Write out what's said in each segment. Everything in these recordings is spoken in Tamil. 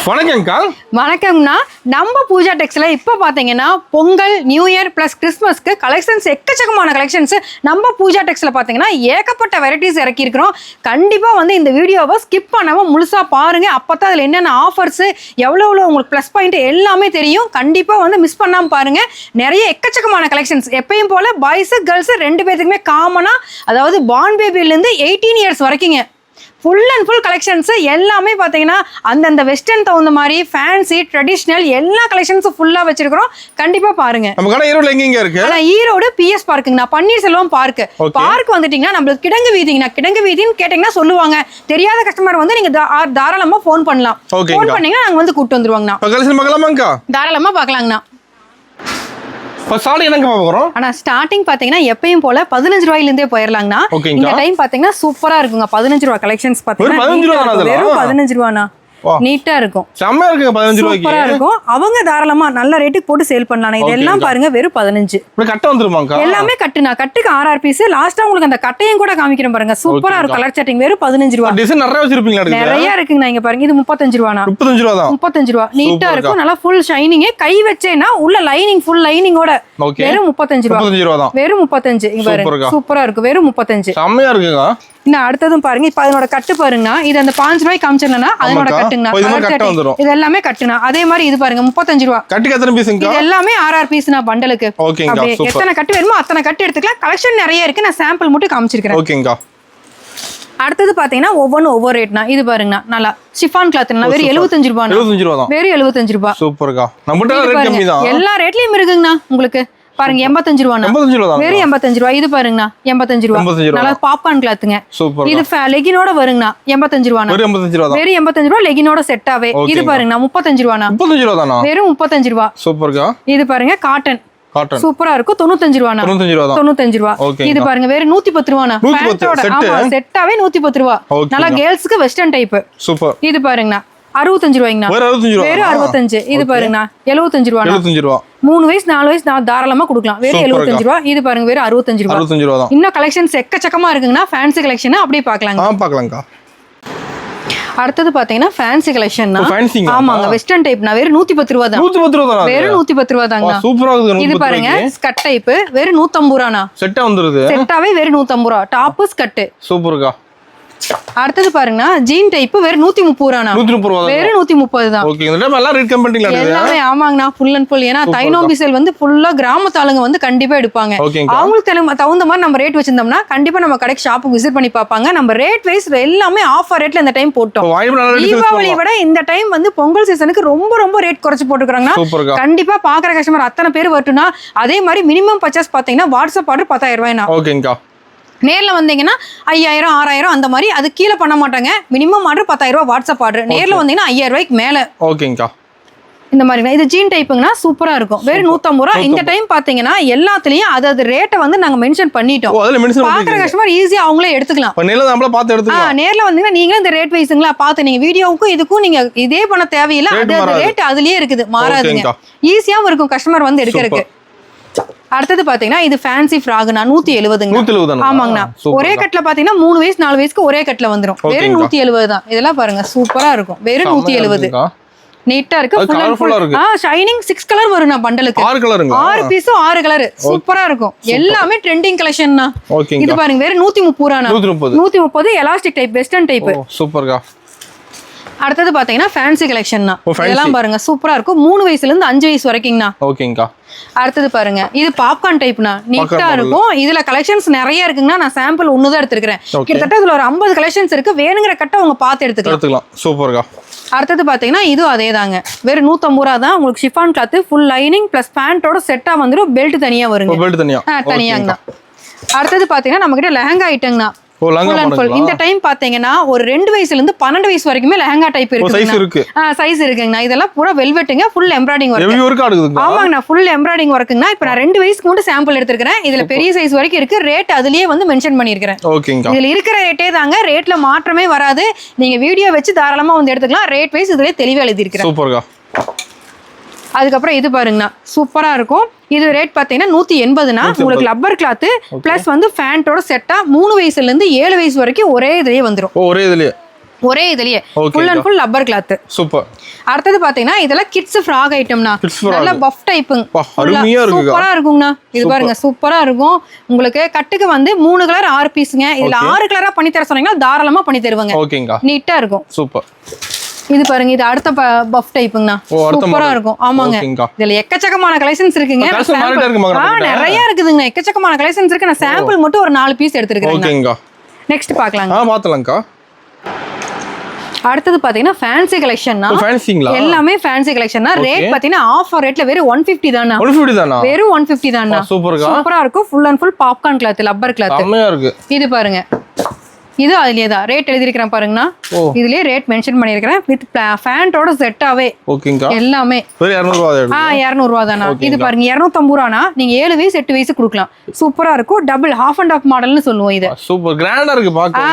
வணக்கம்க்கா. வணக்கம்ண்ணா. நம்ம பூஜா டெக்ஸ்ல இப்போ பார்த்தீங்கன்னா பொங்கல், நியூ இயர் ப்ளஸ் கிறிஸ்மஸ்க்கு கலெக்ஷன்ஸ் எக்கச்சக்கமான கலெக்ஷன்ஸ் நம்ம பூஜா டெக்ஸ்ல பார்த்தீங்கன்னா ஏகப்பட்ட வெரைட்டிஸ் இறக்கியிருக்கிறோம். கண்டிப்பாக வந்து இந்த வீடியோவை ஸ்கிப் பண்ணாமல் முழுசாக பாருங்கள். அப்போ தான் அதில் என்னென்ன ஆஃபர்ஸு எவ்வளோ உங்களுக்கு ப்ளஸ் பாயிண்ட் எல்லாமே தெரியும். கண்டிப்பாக வந்து மிஸ் பண்ணாமல் பாருங்கள். நிறைய எக்கச்சக்கமான கலெக்ஷன்ஸ் எப்பயும் போல் பாய்ஸு கேர்ள்ஸு ரெண்டு பேத்துக்குமே காமனாக, அதாவது பார்ன் பேபிலேருந்து 18 இயர்ஸ் வரைக்குங்க ஃபுல் அண்ட் ஃபுல் கலெக்ஷன்ஸ் எல்லாமே பார்த்தீங்கன்னா அந்தந்த வெஸ்டர்ன் தகுந்த மாதிரி ஃபேன்சி ட்ரெடிஷ்னல் எல்லா கலெக்ஷன்ஸும் ஃபுல்லாக வச்சிருக்கிறோம். கண்டிப்பாக பாருங்க. நம்ம கடை ஈரோடு எங்க இருக்கு? ஈரோடு PS பார்க்குங்கண்ணா, பன்னீர்செல்வம் பார்க் வந்துட்டீங்கன்னா நம்மளுக்கு கிடங்கு வீதிங்கண்ணா. கிடங்கு வீதின்னு கேட்டீங்கன்னா சொல்லுவாங்க. தெரியாத கஸ்டமர் வந்து நீங்க தாராளமா ஃபோன் பண்ணலாம். ஃபோன் பண்ணீங்கன்னா நாங்க வந்து கூட்டு வந்துருவாங்கண்ணா. தாராளமா பார்க்கலாங்கண்ணா. ஸ்டார்டிங் பாத்தீங்கன்னா எப்பயும் போல 15 ரூபாயிலிருந்தே போயிடலாங்கண்ணா. இந்த டைம் பாத்தீங்கன்னா சூப்பரா இருக்குங்க. 15 ரூபாய் கலெக்ஷன்ஸ் பாத்தீங்கன்னா வெறும் 15 ரூபாண்ணா. நீட்டா இருக்கும், செம்ம இருக்குங்க. 15 ரூபாய்க்கு சூப்பரா இருக்கும். அவங்க தாராளமா நல்ல ரேட்டுக்கு போட்டு சேல் பண்ணலாம். இதெல்லாம் பாருங்க வெறும் 15. கட்ட வந்துருமாங்க. எல்லாமே கட்டுனா கட்டுக்கு 6 பீஸ். லாஸ்டா உங்களுக்கு அந்த கட்டையும் கூட காமிக்கிறேன் பாருங்க. சூப்பரா இருக்கும். கலர் செட்டிங் வெறும் 15 ரூபாய். டிசைன் நிறைய வச்சிருப்பீங்களா? நிறைய இருக்குங்க. இங்க பாருங்க, இது 35 ரூபானா. 35 ரூபாய் தான். 35 ரூபாய். நீட்டா இருக்கும், நல்லா ஃபுல் ஷைனிங். கை வச்சேன்னா உள்ள லைனிங் ஃபுல் லைனிங்கோட வெறும் 35 ரூபாய். 35 ரூபாய் தான். வெறும் 35. இங்க பாருங்க சூப்பரா இருக்கு. வெறும் 35. செம்மையா இருக்குங்க. இன்னும் அடுத்ததும் பாருங்க. இப்ப அதனோட கட்டு பாருங்க. இது அந்த 5 ரூபாய் காமிச்சேன்னா அதனோட கட்டுங்கண்ணா. இது எல்லாமே கட்டுனா. அதே மாதிரி இது பாருங்க 35 ரூபாய். கட்டுக்கு எத்தனை பீஸ்ங்க? இது எல்லாமே 6 பீஸ்னா பண்டலுக்கு. எத்தனை கட்டு வேணுமோ அத்தனை கட்டு எடுத்துக்கலாம். கலெக்ஷன் நிறைய இருக்கு. நான் சாம்பிள் மட்டும் காமிச்சிருக்கேன். ஓகேங்கா. அடுத்தது பாத்தீங்கன்னா ஒவ்வொரு ரேட்னா. இது பாருங்க நல்லா ஷிஃபான் கிளாத்னா வெறும் 75 ரூபாய். 75 ரூபாய் தான். வெறும் 75 ரூபாய். சூப்பர்க்கா. நம்மட்ட ரேட் கம்மி தான். எல்லா ரேட்லயும் இருக்குங்கண்ணா. உங்களுக்கு பாருங்க 85 ரூபாய். 85 ரூபாய் தான். வெறும் 85 ரூபாய். இது பாருங்கண்ணா 85 ரூபாய். நல்லா பாப்கார்ன் கிளாத்துங்க. இது லெகினோட வருங்கண்ணா. 85 ரூபாய். வெறும் 85 ரூபாய் தான். வெறும் 85 ரூபாய் லெகினோட செட்டாவே. இது பாருங்கண்ணா 35 ரூபாய். 35 ரூபாய் தானா? வெறும் 35 ரூபாய். சூப்பர்க்கா. இது பாருங்க காட்டன் சூப்பரா இருக்கும். 95 ரூபாய். 95 ரூபாய் தான். 95 ரூபாய். இது பாருங்க வெறும் 110 ரூபாய். பேண்டோட ஆமா செட்டாவே 110 ரூபாய். நல்லா கேர்ள்ஸ்க்கு வெஸ்டர்ன் டைப். சூப்பர். இது பாருங்கண்ணா 65 ரூபாய்ங்கண்ணா. வெறும் 65. இது பாருங்கண்ணா 75 ரூபாய். 75 ரூபாய். 3 வயசு 4 வயசு தாராளமா கொடுக்கலாம். வெறும் 75 ரூபாய். இது பாருங்க வெறும் 65 ரூபாய். 65 ரூபாய் தான். இன்னும் கலெக்ஷன்ஸ் எக்கச்சக்கமா இருக்குங்கண்ணா. ஃபேன்சி கலெக்ஷன் அப்படியே பார்க்கலாங்க. பார்க்கலாம்க்கா. அடுத்தது பாத்தீங்கன்னா ஃபேன்சி கலெக்ஷன். ஆமாங்க, வெஸ்டர்ன் டைப்னா வெறும் 110 ரூபாய் தான். 110 ரூபாய் தான். வெறும் 110 ரூபாய் தாங்க. சூப்பரா இருக்கு. இது பாருங்க ஸ்கட் டைப் வெறும் 150 ரூபாய்னா. செட்டா வந்துருது. செட்டாவே வெறும் 150 ரூபாய். டாப் ஸ்கட் சூப்பர்க்கா. அடுத்தது பாருங்கண்ணா ஜீன் டைப் வெறும் 130 ரூபாய்னா. 130 ரூபாய். வெறும் 130 தான். ஓகே. இந்த எல்லாம் ரேட் கம் பண்ணிட்டீங்களா? எல்லாமே ஆமாங்கண்ணா ஃபுல் அண்ட் ஃபுல். ஏன்னா தைனோம்பி சேல் வந்து ஃபுல்லா கிராமத்து ஆளுங்க வந்து கண்டிப்பா எடுப்பாங்க. அவங்களுக்கு தகுந்த மாதிரி நம்ம ரேட் வச்சிருந்தோம்னா கண்டிப்பா நம்ம கடைக்கு ஷாப்புக்கு விசிட் பண்ணி பார்ப்பாங்க. நம்ம ரேட் வைஸ் எல்லாமே ஆஃபர் ரேட்ல இந்த டைம் போட்டோம். தீபாவளி விட இந்த டைம் வந்து பொங்கல் சீசனுக்கு ரொம்ப ரேட் குறைச்சு போட்டுருக்காங்க. கண்டிப்பா பாக்குற கஸ்டமர் அத்தனை பேர் வரட்டும்னா அதே மாதிரி மினிமம் பர்ச்சேஸ் பாத்தீங்கன்னா வாட்ஸ்அப் ஆர்டர் 10,000 ரூபாய்னா. ஓகேங்கா. நேர்ல வந்தீங்கன்னா 5000 6000 அந்த மாதிரி அது கீழே பண்ண மாட்டாங்க. மினிமம் ஆர்டர் 10,000 ரூபாய் வாட்ஸ்அப் ஆர்டர். நேர்ல வந்தீங்கன்னா 5000 ரூபாய்க்கு மேல. ஓகேங்கா. இந்த மாதிரி இது ஜீன் டைப்புங்கன்னா சூப்பரா இருக்கும். வெறும் 150 ரூபாய். இந்த டைம் பாத்தீங்கன்னா எல்லாத்துலயும் அது ரேட்டை வந்து நாங்க மென்ஷன் பண்ணிட்டோம். பாக்குற கஸ்டமர் ஈஸியா அவங்களே எடுத்துக்கலாம். நேர்ல வந்தீங்கன்னா நீங்களும் இந்த ரேட் வைஸுங்களா பார்த்து நீங்க வீடியோவுக்கும் இதுக்கும் நீங்க இதே பண்ண தேவையில்லை. அது ரேட் அதுலயே இருக்குது, மாறாதுங்க. ஈஸியாவும் இருக்கும் கஸ்டமர் வந்து எடுக்கிறதுக்கு. அடுத்தது பாத்தீங்கன்னா இது ஃபேன்சி ஃப்ராக்னா 170. ஆமாங்கண்ணா. ஒரே கட்ல பாத்தீங்கன்னா 3 வயசு 4 வயசுக்கு ஒரே கட்ல வந்துரும். வெறும் 170 தான். இதெல்லாம் பாருங்க சூப்பரா இருக்கும். வெறும் 170. நீட்டா இருக்கு. ஷைனிங் 6 கலர் வரும்னா பண்டலுக்கு. 6 பீஸ் 6 கலர் சூப்பரா இருக்கும். எல்லாமே ட்ரெண்டிங் கலெக்ஷன்னா. இது பாருங்க வெறும் 130 ரூபாய்னா. 130 எலாஸ்டிக் டைப் வெஸ்டர்ன் டைப். சூப்பர்க்கா. அடுத்தது பாத்தீங்கன்னா ஃபேன்சி கலெக்ஷன்னா. இதெல்லாம் பாருங்க சூப்பரா இருக்கும். 3 வயசுல இருந்து 5 வயசு வரைக்கும்னா. ஓகேங்கா. அடுத்தது பாருங்க இது பாப்கார்ன் டைப்னா. நீட்டா இருக்கும். இதுல கலெக்ஷன்ஸ் நிறைய இருக்குங்கன்னா நான் சாம்பிள் ஒன்னு தான் எடுத்துக்கிறேன். கிட்டத்தட்ட இதுல ஒரு 50 கலெக்ஷன்ஸ் இருக்கு. வேணுங்கிற கட்ட உங்க பார்த்து எடுத்துக்கலாம். சூப்பர்க்கா. அடுத்தது பாத்தீங்கன்னா இது அதே தாங்க. வெறும் 150 ரூபாய் தான். உங்களுக்கு chiffon cloth full lining plus பேண்டோட செட்டா வந்துரும். பெல்ட் தனியா வருங்க. பெல்ட் தனியாங்க. அடுத்தது பாத்தீங்கன்னா நம்ம கிட்ட லெஹங்கா ஐட்டம்னா. இந்த டைம் பாத்தீங்கன்னா ஒரு 2 வயசுல இருந்து 12 வயசு வரைக்குமே லெஹங்கா டைப் இருக்கு. சைஸ் இருக்குங்கண்ணா. இதெல்லாம் பூரா வெல்வெட்டுங்க. Full embroidering work. ஆமாங்கண்ணா ஃபுல் எம்ப்ராய்டிங் ஒர்க்குங்கண்ணா. இப்ப நான் 2 வயசுக்கு மட்டும் சாம்பிள் எடுத்துக்கிறேன். இதுல பெரிய சைஸ் வரைக்கும் இருக்கு. ரேட் அதுலயே வந்து மென்ஷன் பண்ணிருக்கேன். இதுல இருக்கிற ரேட்டே தாங்க. ரேட்ல மாற்றமே வராது. நீங்க வீடியோ வச்சு தாராளமா வந்து எடுத்துக்கலாம். ரேட் வைஸ் இதுலயே தெளிவா எழுதி இருக்கிறேன். அதுக்கப்புறம் இது பாருங்கண்ணா சூப்பரா இருக்கும். இது ரேட் பாத்தீங்கன்னா 180னா. உங்களுக்கு லப்பர் கிளாத் பிளஸ் வந்து ஃபேண்டோட செட்டா 3 வயசுல இருந்து 7 வயசு வரைக்கும் ஒரே இதுலயே வந்துரும். ஒரே இதுலயே ஒரே இதுலயே Okay, full and full rubber cloth. Super. அடுத்தது பாத்தீங்கன்னா இதெல்லாம் கிட்ஸ் ஃப்ராக் ஐட்டம்னா, நல்ல பஃப் டைப்புங்க, அருமையா இருக்கு. சூப்பரா இருக்குங்கண்ணா. இது பாருங்க சூப்பரா இருக்கும். உங்களுக்கு கட்டுக்கு வந்து 3 கலர் 6 பீஸுங்க. இதுல 6 கலரா பண்ணி தர சொன்னீங்கன்னா தாராளமா பண்ணி தருவாங்க. ஓகேங்கா, நீட்டா இருக்கும். சூப்பர். இது பாருங்க, இது அடுத்த பஃப் டைப்புங்கண்ணா, சூப்பரா இருக்கும். ஆமாங்க, இதுல எக்கச்சக்கமான கலெக்ஷன்ஸ் இருக்குங்க. நிறைய இருக்குதுங்க, எக்கச்சக்கமான கலெக்ஷன்ஸ் இருக்கு. நான் சாம்பிள் மட்டும் ஒரு 4 பீஸ் எடுத்துருக்கேன். நெக்ஸ்ட் பாக்கலாங்க. பாத்தலாம்க்கா. அடுத்தது பாத்தீங்கன்னா ஃபேன்சி கலெக்ஷன்னா, எல்லாமே ஃபேன்சி கலெக்ஷன்னா. ரேட் பாத்தீங்கன்னா ஆஃபர் ரேட்ல வெறும் 150 தானா. 150 தானா? வெறும் 150 தானா. சூப்பரா இருக்கும். Full and full popcorn cloth, rubber cloth. செமையா இருக்கு. இது பாருங்க, இது அதுலயே தான் ரேட் எழுதிருக்கேன் பாருங்கண்ணா. இதுலயே ரேட் மென்ஷன் பண்ணிருக்கேன் வித் ஃபேண்டோட செட்டாவே. ஓகேங்கா, எல்லாமே வெறும் 200 ரூபாய். 200 ரூபாய் தானா. இது பாருங்க 250 ரூபானா நீங்க 7 வயசு 8 வயசு கொடுக்கலாம். சூப்பரா இருக்கும். டபுள் ஹாஃப் அண்ட் ஆஃப் மாடல்னு சொல்லுவோம். இது சூப்பர் கிராண்டா இருக்கு பாக்க.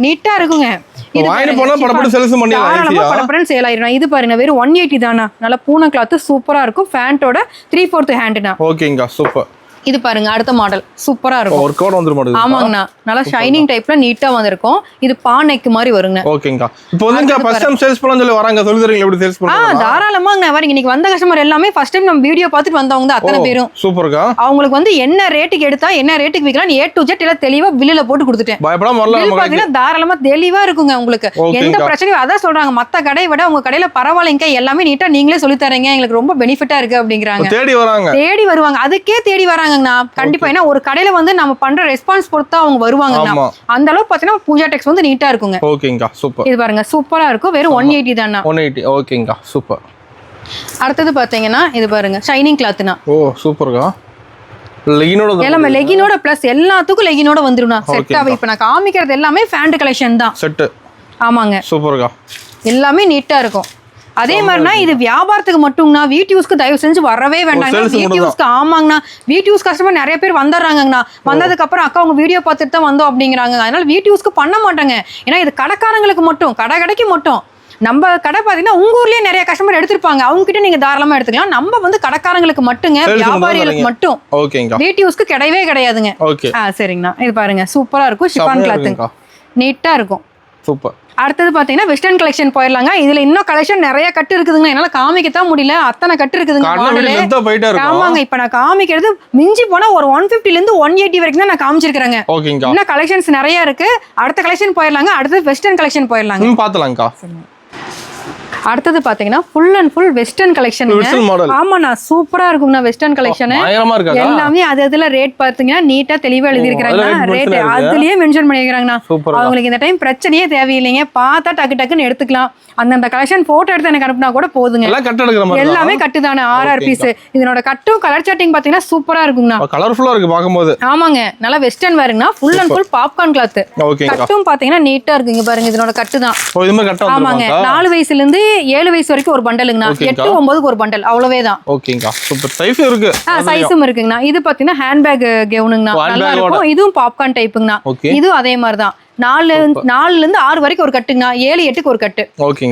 நீட்டா இருக்குங்க. இது வாங்கி போனா படபட சேல்ஸ் பண்ணிடலாம் ஈஸியா. படபடன்னு சேல் ஆயிரும். இது பாருங்க வெறும் 180 தானா. நல்ல பூனை கிளாத் சூப்பரா இருக்கும். ஃபேண்டோட 3/4 ஹேண்ட்னா. ஓகேங்கா, சூப்பர். இது பாருங்க அடுத்த மாடல் சூப்பரா இருக்கும். ஒரு கோட் வந்துரும் மாடல். ஆமாங்கண்ணா, நல்லா ஷைனிங் டைப்ல நீட்டா வந்திருக்கும். இது பானைக்கு மாதிரி வருங்க. ஓகேங்கா. இப்போ வந்து ஃபர்ஸ்ட் டைம் சேல்ஸ் பண்ணனும் சொல்லி வராங்க. சொல்லி தரீங்க எப்படி சேல்ஸ் பண்றாங்க? தாராளமாங்க வரீங்க. இன்னைக்கு வந்த கஸ்டமர் எல்லாமே ஃபர்ஸ்ட் டைம் நம்ம வீடியோ பார்த்துட்டு வந்தவங்க தான் அத்தனை பேரும். சூப்பர்க்கா. அவங்களுக்கு வந்து என்ன ரேட்டுக்கு எடுத்தா என்ன ரேட்டுக்கு விக்கலாம் A to Z எல்லாம் தெளிவா பில்லுல போட்டு கொடுத்துட்டேன். பயப்படாம வரலாம். பில் பாத்தீங்கன்னா தாராளமா தெளிவா இருக்குங்க. உங்களுக்கு எந்த பிரச்சனையும் அதான் சொல்றாங்க. மத்த கடையை விட உங்க கடையில பரவாயில்லைங்க, எல்லாமே நீட்டா நீங்களே சொல்லி தரீங்க, எங்களுக்கு ரொம்ப பெனிஃபிட்டா இருக்கு அப்படிங்கறாங்க. தேடி வராங்க. தேடி வருவாங்க. அதுக்கே தேடி வராங்கண்ணா. கண்டிப்பா ஒரு கடையில வந்து நம்ம பண்ற ரெஸ்பான்ஸ் பொறுத்தா அவங்க வருவாங்க. அந்த அளவுக்கு பாத்தீங்கன்னா பூஜா டெக்ஸ் வந்து நீட்டா இருக்குங்க. ஓகேங்கா, சூப்பர். இது பாருங்க சூப்பரா இருக்கும். வெறும் 180 தானா. 180. ஓகேங்கா, சூப்பர். அடுத்தது பாத்தீங்கன்னா இது பாருங்க ஷைனிங் கிளாத்னா. ஓ சூப்பர்க்கா. லெகினோட எல்லாமே லெகினோட பிளஸ் எல்லாத்துக்கும் லெகினோட வந்துரும்னா. செட்டாவே இப்ப நான் காமிக்கிறது எல்லாமே ஃபேண்ட் கலெக்ஷன் தான். செட். ஆமாங்க, சூப்பர்க்கா. எல்லாமே நீட்டா இருக்கும். அதே மாதிரினா இது வியாபாரத்துக்கு மட்டும்னா, வீட்டு யூஸ்க்கு தயவு செஞ்சு வரவே வேண்டாங்க. வீட்டு யூஸ்க்கு ஆமாங்கண்ணா, வீட்டு யூஸ் கஸ்டமர் நிறைய பேர் வந்துடுறாங்கண்ணா. வந்ததுக்கு அப்புறம் அக்கா உங்க வீடியோ பார்த்துட்டு தான் வந்தோம் அப்படிங்கிறாங்க. அதனால வீட்டு யூஸ்க்கு பண்ண மாட்டாங்க. ஏன்னா இது கடைக்காரங்களுக்கு மட்டும், கடைக்கு மட்டும். நம்ம கடை பாத்தீங்கன்னா உங்க ஊர்லயே நிறைய கஸ்டமர் எடுத்திருப்பாங்க, அவங்க கிட்ட நீங்க தாராளமா எடுத்துக்கலாம். நம்ம வந்து கடைக்காரங்களுக்கு மட்டுங்க, வியாபாரிகளுக்கு மட்டும். வீட்டு யூஸ்க்கு கிடையவே கிடையாதுங்க. சரிங்கண்ணா. இது பாருங்க சூப்பரா இருக்கும். ஷிஃபான் கிளாத்துங்க, நீட்டா இருக்கும். சூப்பர். அடுத்தது பாத்தீங்கன்னா வெஸ்டர்ன் கலெக்ஷன் போயிடலாங்க. இதுல இன்னும் கலெக்ஷன் நிறைய கட்டு இருக்குதுங்க. என்னால காமிக்கத்தான் முடியல, அத்தனை கட்டு இருக்குதுங்க. ஆமாங்க, இப்ப நான் காமிக்கிறது மிஞ்சி போனா ஒரு 150ல இருந்து 180 வரைக்கும் தான் நான் காமிச்சிருக்கிறேங்க. இன்னும் கலெக்ஷன்ஸ் நிறைய இருக்கு. அடுத்த கலெக்ஷன் போயிடலாங்க. அடுத்தது வெஸ்டர்ன் கலெக்ஷன் போயிடலாங்க. பாத்தலாம்க்கா. அடுத்தது பாத்தீங்கன்னா full and full western collection. ஆமாண்ணா, சூப்பரா இருக்கும்ண்ணா வெஸ்டர்ன் கலெக்ஷன். எல்லாமே அதுல ரேட் பாத்தீங்கன்னா நீட்டா தெளிவா எழுதிருக்காங்க. ரேட் அதுலயே மென்ஷன் பண்ணிருக்காங்கண்ணா. அவங்களுக்கு இந்த டைம் பிரச்சனையே தேவையில்லைங்க. பார்த்தா டக்கு டக்குன்னு எடுத்துக்கலாம். அந்தந்த கலெக்ஷன் போட்டோ எடுத்து எனக்கு அனுப்புனா கூட போதுங்க. எல்லாமே கட்டு தானே. 6 பீஸ். இதனோட கட்டும் கலர் சாட்டிங் பாத்தீங்கன்னா சூப்பரா இருக்குங்கண்ணா. கலர்ஃபுல்லா இருக்கு பாக்கும்போது. ஆமாங்க, நல்லா வெஸ்டர்ன் வேறுங்கண்ணா. Full and full popcorn cloth. கட்டும் பாத்தீங்கன்னா நீட்டா இருக்குங்க. பாருங்க இதனோட கட்டு தான். ஆமாங்க, 4 வயசுல இருந்து 7 வயசு வரைக்கும் ஒரு பண்டலுங்கண்ணா. 8 9க்கு ஒரு பண்டல், அவ்வளவே தான். ஓகேங்கா, சூப்பர். சைஸும் இருக்கு. சைஸும் இருக்குங்கண்ணா. இது பாத்தீங்கன்னா ஹேண்ட்பேக் கவுனுங்கண்ணா, நல்லா இருக்கும். இதுவும் பாப்கார்ன் டைப்புங்கண்ணா. இதுவும் அதே மாதிரி தான். 4ல இருந்து 6 வரைக்கும் ஒரு கட்டுங்கண்ணா. 7 8க்கு ஒரு கட்டு.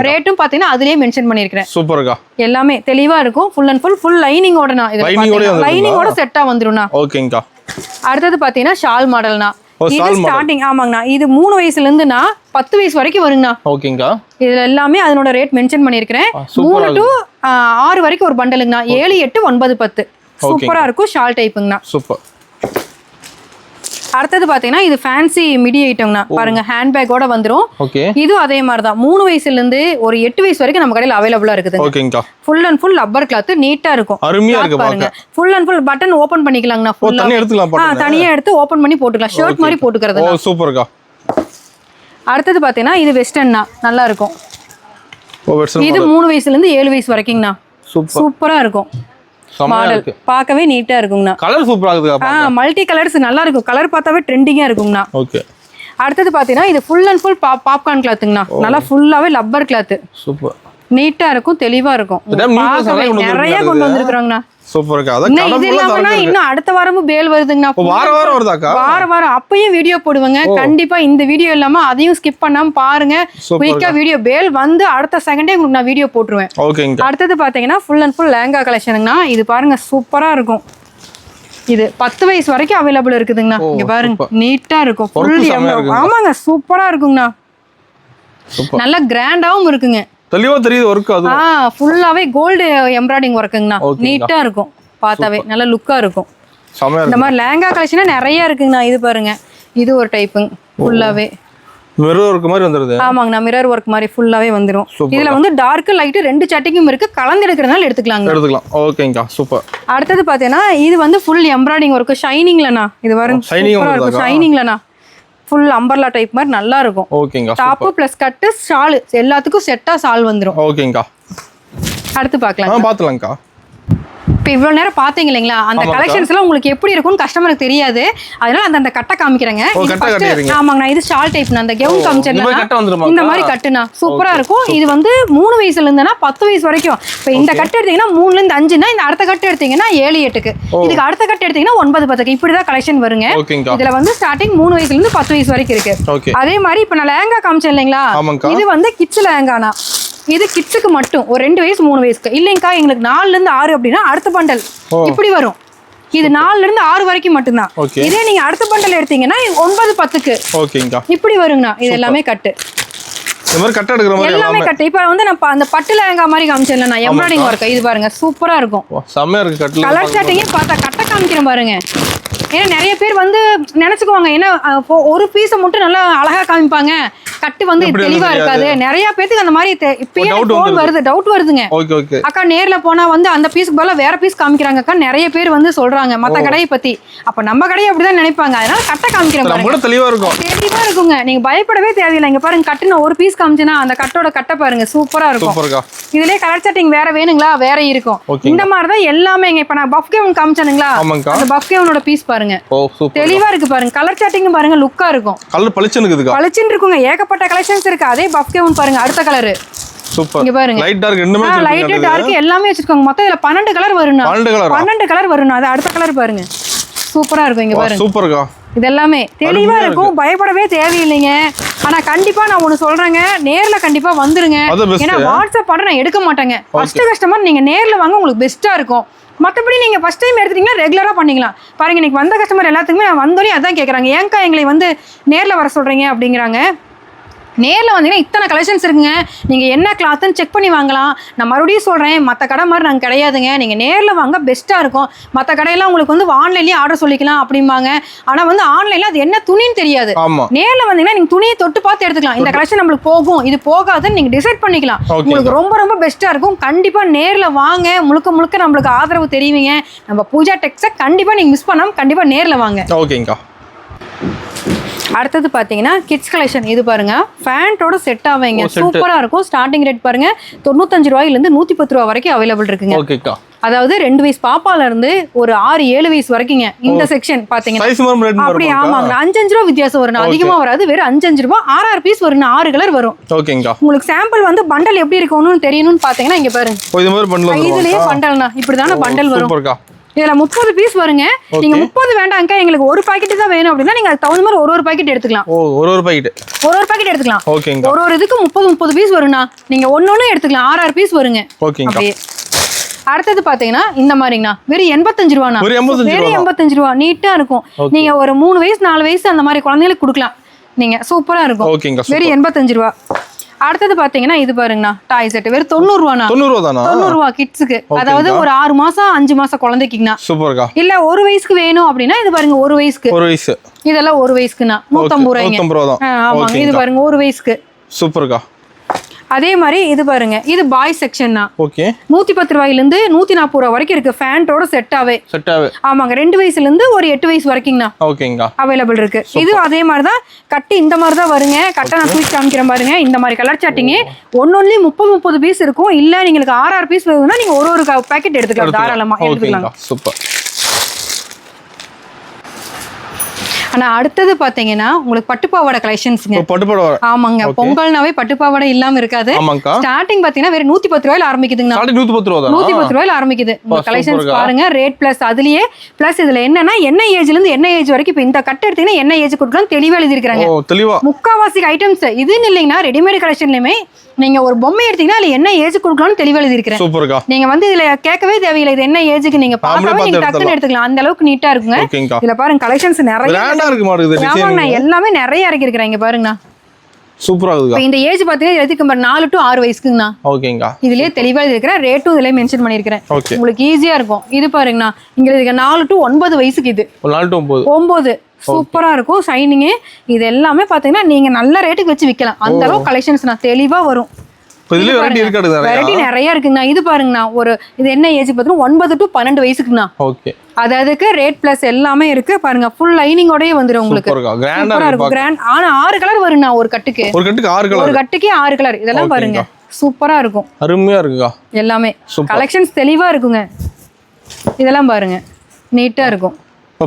ரேட்டும் பாத்தீங்கன்னா அதுலயே மென்ஷன் பண்ணிருக்கேன். சூப்பர்க்கா. எல்லாமே தெளிவா இருக்கும். ஃபுல் அண்ட் ஃபுல் லைனிங்கோடனா. இது லைனிங்கோட செட்டா வந்துரும்ண்ணா. ஓகேங்கா. அடுத்தது பாத்தீங்கன்னா ஷால் மாடல்னா. இது ஸ்டார்டிங். ஆமாங்கண்ணா, இது 3 வயசுல இருந்துனா 10 வயசு வரைக்கும் வருங்கண்ணா. ஓகேங்கா. இதுல எல்லாமே அதனோட ரேட் மென்ஷன் பண்ணிருக்கேன். 3 to 6 வரைக்கும் ஒரு பண்டலுங்கண்ணா. 7 8 9 10. சூப்பரா இருக்கும். ஷால் டைப்புங்கண்ணா. சூப்பர். அடுத்தது பாத்தீங்கன்னா இது ஃபேன்சி மிடி ஐட்டம்னா. பாருங்க ஹேண்ட்பேக்கோட வந்துரும். இது அதே மாதிரி தான். 3 வயசுல இருந்து ஒரு 8 வயசு வரைக்கும் நம்ம கடையில அவைலபிளா இருக்குது. ஓகேங்கா. Full and full rubber cloth, நீட்டா இருக்கும். அருமையா இருக்கு பாருங்க. Full and full button open பண்ணிக்கலாம்னா. தனியா எடுத்துக்கலாம். தனியா எடுத்து ஓபன் பண்ணி போட்டுக்கலாம். ஷர்ட் மாதிரி போட்டுக்கிறது. ஓ சூப்பர்க்கா. அடுத்தது பாத்தீங்கன்னா இது வெஸ்டர்ன்னா, நல்லா இருக்கும். இது 3 வயசுல இருந்து 7 வயசு வரைக்கும்னா. சூப்பரா இருக்கும். மாடல் பார்க்கவே நீட்டா இருக்குங்கண்ணா. கலர் சூப்பரா இருக்குங்க. மல்டி கலர்ஸ் நல்லா இருக்கும். கலர் பார்த்தாவே ட்ரெண்டிங்கா இருக்குங்கண்ணா. ஓகே. அடுத்தது பாத்தீங்கன்னா இது ஃபுல் அண்ட் ஃபுல் பாப்கார்ன் கிளாத்துங்கண்ணா. நல்லா ஃபுல்லாவே ரப்பர் கிளாத். சூப்பர். நீட்டா இருக்கும், தெளிவா இருக்கும். நிறைய கொண்டு வந்திருக்காங்கண்ணா. சூப்பர்க்கா. அத கலர்ஃபுல்லா இன்னும் அடுத்த வாரமும் பேல் வருதுங்கண்ணா. வாரம் வருதாக்கா? வாரம் அப்பயும் வீடியோ போடுவாங்க. கண்டிப்பா இந்த வீடியோ இல்லாம அதையும் ஸ்கிப் பண்ணாம பாருங்க. குயிக்கா வீடியோ பேல் வந்து அடுத்த செகண்டே உங்களுக்கு நான் வீடியோ போட்டுருவேன். ஓகேங்க. அடுத்தது பாத்தீங்கன்னா ஃபுல் அண்ட் ஃபுல் லேங்கா கலெக்ஷனுங்கண்ணா. இது பாருங்க சூப்பரா இருக்கும். இது 10 வயசு வரைக்கும் அவைலபிள் இருக்குதுங்கண்ணா. இங்க பாருங்க நீட்டா இருக்கும். ஆமாங்க, சூப்பரா இருக்குங்கண்ணா. நல்ல கிராண்டாவும் இருக்குங்க. தெளிவா தெரியுது ஒர்க் அது. ஃபுல்லாவே கோல்டு எம்ப்ராய்டிங் ஒர்க்குங்கண்ணா. நீட்டா இருக்கும் பார்த்தாவே, நல்ல லுக்கா இருக்கும். இந்த மாதிரி லெஹங்கா கலெக்ஷனே நிறைய இருக்குங்கண்ணா. இது பாருங்க, இது ஒரு டைப்புங்க. ஃபுல்லாவே மிரர் ஒர்க் மாதிரி வந்துருது. ஆமாங்கண்ணா, மிரர் ஒர்க் மாதிரி ஃபுல்லாவே வந்துரும். இதுல வந்து டார்க் லைட் ரெண்டு சட்டிக்கும் இருக்கு, கலந்து எடுக்கிறதுனால எடுத்துக்கலாம். ஓகேங்கா, சூப்பர். அடுத்தது பாத்தீங்கன்னா இது வந்து ஃபுல் எம்ப்ராய்டிங் ஒர்க், ஷைனிங்லண்ணா. இது பாருங்க, சூப்பரா இருக்கும். ஷைனிங்லண்ணா, ஃபுல் அம்பர்லா டைப் மாதிரி நல்லா இருக்கும். ஓகேங்கா. டாப் பிளஸ் கட் ஷால் எல்லாத்துக்கும் செட்டா ஷால் வந்துரும். ஓகேங்கா. அடுத்து பார்க்கலாம். பாத்துலாம்க்கா. இப்போ இவ்வளோ நேரம் பார்த்தீங்க இல்லைங்களா, அந்த கலெக்ஷன்ஸ் எல்லாம் உங்களுக்கு எப்படி இருக்கும்னு கஸ்டமருக்கு தெரியாது. அதனால அந்த கட்டை காமிக்கிறேங்க. ஆமாங்கண்ணா, இது ஷால் டைப். அந்த கவுன் காமிச்சேன், இந்த மாதிரி கட்டுனா சூப்பரா இருக்கும். இது வந்து 3 வயசுல இருந்துன்னா 10 வயசு வரைக்கும். இப்போ இந்த கட்டு எடுத்தீங்கன்னா 3ல இருந்து 5னா, இந்த அடுத்த கட்டு எடுத்தீங்கன்னா 7, 8க்கு, இதுக்கு அடுத்த கட்டு எடுத்தீங்கன்னா 9, 10க்கு இப்படிதான் கலெக்ஷன் வருங்க. இதுல வந்து ஸ்டார்டிங் 3 வயசுல இருந்து 10 வயசு வரைக்கும் இருக்கு. அதே மாதிரி இப்போ நான் லெஹங்கா காமிச்சேன் இல்லைங்களா, இது வந்து கிட்ஸ் லெஹங்கானா. இது கிட்ஸுக்கு மட்டும் ஒரு 2 வயசு 3 வயசுக்கு. இல்லைங்கக்கா எங்களுக்கு 4ல இருந்து 6 அப்படின்னா அடுத்த பண்டல் இப்படி வரும். இது 4ல இருந்து 6 வரைக்கும் மட்டும்தான். இதே நீங்க அடுத்த பண்டல் எடுத்தீங்கன்னா 9, 10க்கு இப்படி வருங்கண்ணா. இது எல்லாமே கட்டு, எல்லாமே கட்டு. இப்ப வந்து நான் அந்த பட்டு லெஹங்கா மாதிரி காமிச்சேன்ல, நான் எம்ப்ராய்டிங் ஒர்க். இது பாருங்க, சூப்பரா இருக்கும். கலர் ஸ்டார்டிங்கே பார்த்தா கட்டை காமிக்கிறேன் பாருங்க. ஏன்னா நிறைய பேர் வந்து நினைச்சுக்குவாங்க, ஏன்னா ஒரு பீஸை மட்டும் நல்லா அழகா காமிப்பாங்க, கட்டு வந்து தெளிவா இருக்காது. நிறைய பேருக்கு அந்த மாதிரி டவுட் வருதுங்க. அக்கா நேர்ல போனா வந்து அந்த பீஸ்க்கு பதிலா வேற பீஸ் காமிக்கிறாங்க அக்கா, நிறைய பேர் வந்து சொல்றாங்க மத்த கடையை பத்தி. அப்ப நம்ம கடையை அப்படிதான் நினைப்பாங்க. அதனால கட்டை காமிக்கிறேன் பாருங்க, தெளிவா இருக்குங்க. நீங்க பயப்படவே தேவையில்லை. இங்க பாருங்க, கட்டு நான் ஒரு பீஸ் காமிச்சேன்னா அந்த கட்டோட கட்டை பாருங்க, சூப்பரா இருக்கும். இதுலயே கலர் செட்டிங் வேற வேணுங்களா, வேற இருக்கும். இந்த மாதிரிதான் எல்லாமே. இப்ப நான் பஃப் கவுன் காமிச்சேனுங்களா, அந்த பஃப் கவுனோட பீஸ் பாருங்க, தெளிவா இருக்கு பாருங்க. கலர் செட்டிங் பாருங்க, லுக்கா இருக்கும். கலர் பளிச்சுன்னு இருக்குங்க. ஏகப்பட்ட கலெக்ஷன்ஸ் இருக்கு. அதே பஃப் கவுன் பாருங்க, அடுத்த கலர் சூப்பர். இங்க பாருங்க, லைட் டார்க் ரெண்டுமே இருக்கு. லைட் டார்க் எல்லாமே வச்சிருக்காங்க. மொத்தம் இதுல 12 கலர் வரும்னா, 12 கலர் வரும்னா. அது அடுத்த கலர் பாருங்க, சூப்பரா இருக்கும். இங்க பாருங்க, சூப்பர்க்கா. இதெல்லாமே தெளிவா இருக்கும், பயப்படவே தேவையில்லைங்க. ஆனா கண்டிப்பா நான் ஒண்ணு சொல்றேங்க, நேர்ல கண்டிப்பா வந்துருங்க. ஏன்னா வாட்ஸ்அப் பண்ண நான் எடுக்க மாட்டேங்க. ஃபர்ஸ்ட் கஸ்டமர் நீங்க நேர்ல வாங்க, உங்களுக்கு பெஸ்டா இருக்கும். மற்றபடி நீங்கள் ஃபஸ்ட் டைம் எடுத்துட்டீங்கன்னா ரெகுலராக பண்ணிக்கலாம். பாருங்க, இன்னைக்கு வந்த கஸ்டமர் எல்லாத்துக்குமே நான் வந்தோடனே அதான் கேட்குறாங்க, ஏன்க்கா எங்களை வந்து நேரில் வர சொல்கிறீங்க அப்படிங்கிறாங்க. நேரில் வந்தீங்கன்னா இத்தனை கலெக்ஷன்ஸ் இருக்குங்க. நீங்கள் என்ன கிளாத்துன்னு செக் பண்ணி வாங்கலாம். நான் மறுபடியும் சொல்கிறேன், மற்ற கடை மாதிரி நாங்கள் கிடையாதுங்க. நீங்கள் நேரில் வாங்க, பெஸ்ட்டாக இருக்கும். மற்ற கடையெல்லாம் உங்களுக்கு வந்து ஆன்லைன்லேயே ஆர்டர் சொல்லிக்கலாம் அப்படிம்பாங்க. ஆனால் வந்து ஆன்லைனில் அது என்ன துணின்னு தெரியாது. நேரில் வந்தீங்கன்னா நீங்கள் துணியை தொட்டு பார்த்து எடுத்துக்கலாம். இந்த கலெக்ஷன் நம்மளுக்கு போகும், இது போகாதுன்னு நீங்கள் டிசைட் பண்ணிக்கலாம். உங்களுக்கு ரொம்ப ரொம்ப பெஸ்ட்டாக இருக்கும். கண்டிப்பாக நேரில் வாங்க, முழுக்க முழுக்க நம்மளுக்கு ஆதரவு தெரிவிங்க. நம்ம பூஜா டெக்ஸை கண்டிப்பாக நீங்கள் மிஸ் பண்ணாமல் கண்டிப்பாக நேரில் வாங்க. ஓகேங்கக்கா. அடுத்தது பார்த்தீங்கன்னா கிட்ஸ் கலெக்ஷன். இது பாருங்க, ஃபேண்டோட செட் ஆவீங்க, சூப்பரா இருக்கும். ஸ்டார்டிங் ரேட் பாருங்க 95 ரூபாயிலிருந்து 110 ரூபா வரைக்கும் அவைலபிள் இருக்குங்க. அதாவது 2 வயசு பாப்பால இருந்து ஒரு 6, 7 வயசு வரைக்குங்க. இந்த செக்ஷன் பாத்தீங்கன்னா அப்படி ஆமாங்க, 5 ரூபா வித்தியாசம் வரும், அதிகமா வராது. வெறும் 5 ரூபா 6 பீஸ் வரும், 6 கலர் வரும். உங்களுக்கு சாம்பிள் வந்து பண்டல் எப்படி இருக்கும்னு தெரியணும்னு பாத்தீங்கன்னா இங்க பாருங்க, இதுலயே பண்டல்னா இப்படிதானே பண்டல் வரும். இதுல 30 பீஸ் வருங்க. நீங்க 30 வேண்டாம்க்கா, எங்களுக்கு ஒரு பாக்கெட் தான் வேணும் அப்படின்னா நீங்க அதுக்கு தகுந்த மாதிரி ஒரு பாக்கெட் எடுத்துக்கலாம். ஒரு பாக்கெட் எடுத்துக்கலாம். ஒரு இதுக்கு 30 பீஸ் வரும்னா நீங்க ஒன்னொன்னு எடுத்துக்கலாம். 6 பீஸ் வருங்க. அடுத்தது பாத்தீங்கன்னா இந்த மாதிரிங்கண்ணா, வெறும் 85 ரூபாண்ணா. வெறும் 85 ரூபா, நீட்டா இருக்கும். நீங்க ஒரு 3 வயசு 4 வயசு அந்த மாதிரி குழந்தைங்களுக்கு கொடுக்கலாம். நீங்க சூப்பரா இருக்கும். வெறும் 85 ரூபா. அடுத்தது பாத்தீங்கன்னா இது பாருங்கண்ணா, டாய் செட் வெறும் 90 ரூபாண்ணா. 90 ரூபா கிட்ஸுக்கு. அதாவது ஒரு 6 மாசம் 5 மாசம் குழந்தைக்குங்கண்ணா. இல்ல 1 வயசுக்கு வேணும் அப்படின்னா இது பாருங்க, 1 வயசுக்கு. இதெல்லாம் 1 வயசுக்குண்ணா 150 ரூபாய்ங்க. ஆமாங்க, இது பாருங்க 1 வயசுக்கு. சூப்பர்க்கா. அதே மாதிரி இது பாருங்க, இது பாய் செக்ஷன்னா. 110 ரூபாயிலிருந்து 140 ரூபா வரைக்கும் இருக்கு. ஃபேண்டோட செட்டாவே. ஆமாங்க, 2 வயசுல இருந்து ஒரு 8 வயசு வரைக்கும்ண்ணா அவைலபிள் இருக்கு. இது அதே மாதிரிதான் கட்டு, இந்த மாதிரி தான் வருங்க. கட்டை நான் தூக்கி காமிக்கிறேன் பாருங்க. இந்த மாதிரி கலர் சாட்டிங்க ஒன்னொன்லி 30 பீஸ் இருக்கும். இல்ல நீங்களுக்கு 6 பீஸ் வேணும்னா நீங்க ஒரு பாக்கெட் எடுத்துக்கலாம், தாராளமா எடுத்துக்கலாம். சூப்பர். ஆனா அடுத்தது பாத்தீங்கன்னா உங்களுக்கு பட்டுப்பாவாடை கலெக்ஷன்ஸ்ங்க. ஆமாங்க, பொங்கல்னாவே பட்டுப்பாவாடை இல்லாம இருக்காது. ஸ்டார்டிங் பாத்தீங்கன்னா வெறும் 110 ரூபாயில ஆரம்பிக்குதுங்க. 110 ரூபாயில ஆரம்பிக்குது. கலெக்ஷன்ஸ் பாருங்க, ரேட் பிளஸ் அதுலயே பிளஸ் இதுல என்னன்னா என்ன ஏஜ்ல இருந்து என்ன ஏஜ் வரைக்கும். இப்ப இந்த கட் எடுத்தீங்கன்னா என்ன ஏஜ் கொடுக்கலாம் தெளிவா எழுதி இருக்காங்க. முக்காவாசி ஐட்டம்ஸ் இதுன்னு இல்லைங்கன்னா ரெடிமேட் கலெக்ஷன்லயுமே நீங்க ஒரு பொம்மை எடுத்தீங்கன்னா அதுல என்ன ஏஜ் கொடுக்கலாம்னு தெளிவா எழுதி இருக்கிறேன். நீங்க வந்து இதுல கேட்கவே தேவையில்லை, இது என்ன ஏஜுக்கு நீங்க பார்த்தாவே நீங்க டக்குன்னு எடுத்துக்கலாம். அந்த அளவுக்கு நீட்டா இருக்குங்க. இதுல பாருங்க கலெக்ஷன்ஸ் நிறைய இருக்கு. ஆமாங்கண்ணா, எல்லாமே நிறைய இறக்கி இருக்கிறேன். இங்க பாருங்கண்ணா, சூப்பரா இருக்குக்கா. இப்போ இந்த ஏஜ் பாத்தீங்கன்னா எதுக்கு 4 to 6 வயசுக்குங்கண்ணா. ஓகேங்கா. இதுலயே தெளிவா இருக்கிற ரேட்டும் இதுலயே மென்ஷன் பண்ணிருக்கிறேன். ஓகே. உங்களுக்கு ஈஸியா இருக்கும். இது பாருங்கண்ணா, இங்க இதுக்கு 4 to 9 வயசுக்கு இது. 4 to 9. 9 சூப்பரா இருக்கும் ஷைனிங். இது எல்லாமே பாத்தீங்கன்னா நீங்க நல்ல ரேட்டுக்கு வச்சு விக்கலாம். அந்த அளவுக்கு கலெக்ஷன்ஸ் நான் தெளிவா வரும். இதுல வெரைட்டி இருக்காது நிறைய. வெரைட்டி நிறைய இருக்குங்கண்ணா. இது பாருங்கண்ணா, ஒரு இது என்ன ஏஜ் பாத்தீங்கன்னா 9 to 12 வயசுக்குண்ணா. ஓகே. அதுக்கு ரேட் பிளஸ் எல்லாமே இருக்கு பாருங்க. ஃபுல் லைனிங்கோடயே வந்துரும் உங்களுக்கு. சூப்பரா இருக்கும். கிராண்ட். ஆனா 6 கலர் வரும்ண்ணா ஒரு கட்டுக்கு. ஒரு கட்டுக்கு 6 கலர். ஒரு கட்டுக்கு 6 கலர். இதெல்லாம் பாருங்க சூப்பரா இருக்கும். அருமையா இருக்குக்கா. எல்லாமே கலெக்ஷன்ஸ் தெளிவா இருக்குங்க. இதெல்லாம் பாருங்க நீட்டா இருக்கும்.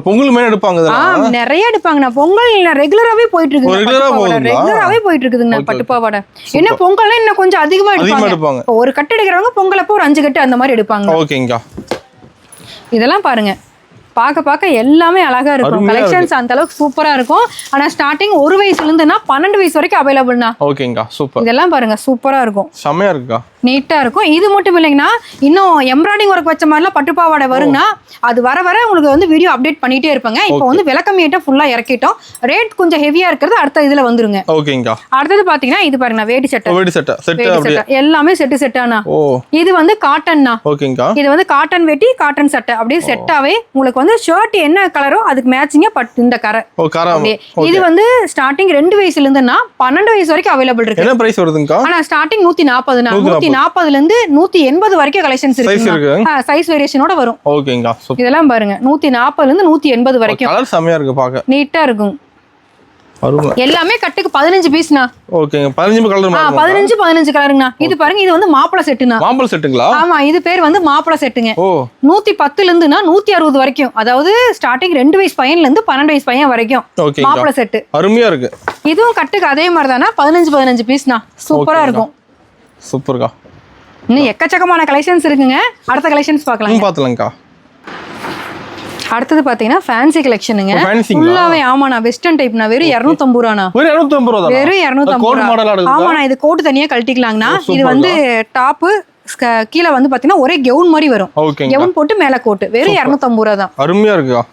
பொங்கல் மேல எடுப்பாங்க இதெல்லாம். நிறைய எடுப்பாங்கண்ணா. பொங்கல் ரெகுலராவே போயிட்டு இருக்குங்க. ரெகுலராவே போயிட்டு இருக்குதுங்க பட்டுப்பாவாடை. என்ன பொங்கல்னா இன்னும் கொஞ்சம் அதிகமா எடுப்பாங்க. ஒரு கட்டு எடுக்கிறவங்க பொங்கல் அப்போ ஒரு 5 கட்டு அந்த மாதிரி எடுப்பாங்க. ஓகேங்கா. இதெல்லாம் பாருங்க பார்க்க எல்லாமே அழகா இருக்கும். கலெக்ஷன்ஸ் அந்த அளவுக்கு சூப்பரா இருக்கும். ஆனா ஸ்டார்டிங் 1 வயசுல இருந்துனா 12 வயசு வரைக்கும் அவைலபிள்னா. ஓகேங்கா. சூப்பர். இதெல்லாம் பாருங்க சூப்பரா இருக்கும். செமையா இருக்குக்கா. நீட்டா இருக்கும். இது மட்டும் இல்லைங்கண்ணா, இன்னும் எம்ப்ராய்டிங் ஒர்க் வச்ச மாதிரிலாம் பட்டுப்பாவாடை வருங்கண்ணா. அது வர உங்களுக்கு வந்து வீடியோ அப்டேட் பண்ணிட்டே இருப்பாங்க. இப்போ வந்து விளக்கமிட்ட ஃபுல்லா இறக்கிட்டோம். ரேட் கொஞ்சம் ஹெவியா இருக்கிறது அடுத்த இதுல வந்துருங்க. ஓகேங்கா. அடுத்தது பாத்தீங்கன்னா இது பாருங்க வேட்டி சட்டை. வேட்டி சட்டை செட் அப்படியே எல்லாமே செட்டானா. இது வந்து காட்டன்னா. ஓகேங்கா. இது வந்து காட்டன் வேட்டி காட்டன் சட்டை அப்படியே செட்டாவே உங்களுக்கு வந்து ஷர்ட் என்ன கலரோ அதுக்கு மேட்சிங்கா இந்த கரை. இது வந்து ஸ்டார்டிங் 2 வயசுல இருந்துன்னா 12 வயசு வரைக்கும் அவைலபிள் இருக்கு. என்ன பிரைஸ் வருதுங்கா? ஆனா ஸ்டார்டிங் 140னா 140ல இருந்து 180 வரைக்கும் கலெக்ஷன்ஸ் இருக்கு. சைஸ் வேரியேஷனோட வரும். ஓகேங்கா. இதெல்லாம் பாருங்க 140ல இருந்து 180 வரைக்கும். கலர் செமையா இருக்கு பாக்க. நீட்டா இருக்கும். அருமை. எல்லாமே கட்டுக்கு 15 பீஸ்னா. ஓகேங்க. 15 கலர் மாதிரி. 15 கலருங்கண்ணா. இது பாருங்க இது வந்து மாப்பிள செட்டுனா. மாப்பிள செட்டுங்களா? ஆமா இது பேர் வந்து மாப்பிள செட்டுங்க. 110ல இருந்துனா 160 வரைக்கும். அதாவது ஸ்டார்டிங் 2 வயசு பையன்ல இருந்து 12 வயசு பையன் வரைக்கும் மாப்பிள செட்டு. அருமையா இருக்கு. இதுவும் கட்டுக்கு அதே மாதிரி தானா 15 பீஸ்னா. சூப்பரா இருக்கும். சூப்பர்க்கா. இன்னும் எக்கச்சக்கமான கலெக்ஷன்ஸ் இருக்குங்க. அடுத்த கலெக்ஷன்ஸ் பார்க்கலாம்க்கா. அடுத்தது பாத்தீங்கன்னா ஃபேன்சி கலெக்ஷனுங்க. ஃபுல்லாவே ஆமாண்ணா வெஸ்டர்ன் டைப்னா. வெறும் 250 ரூபாண்ணா. வெறும் 250 ரூபா. ஆமாண்ணா இது கோட் தனியா கழட்டிக்கலாங்கண்ணா. இது வந்து டாப்பு கீழே வந்து பாத்தீங்கன்னா ஒரே கவுன் மாதிரி வரும். கவுன் போட்டு மேல கோட்டு. வெறும் 250 ரூபா தான். அருமையா இருக்குக்கா.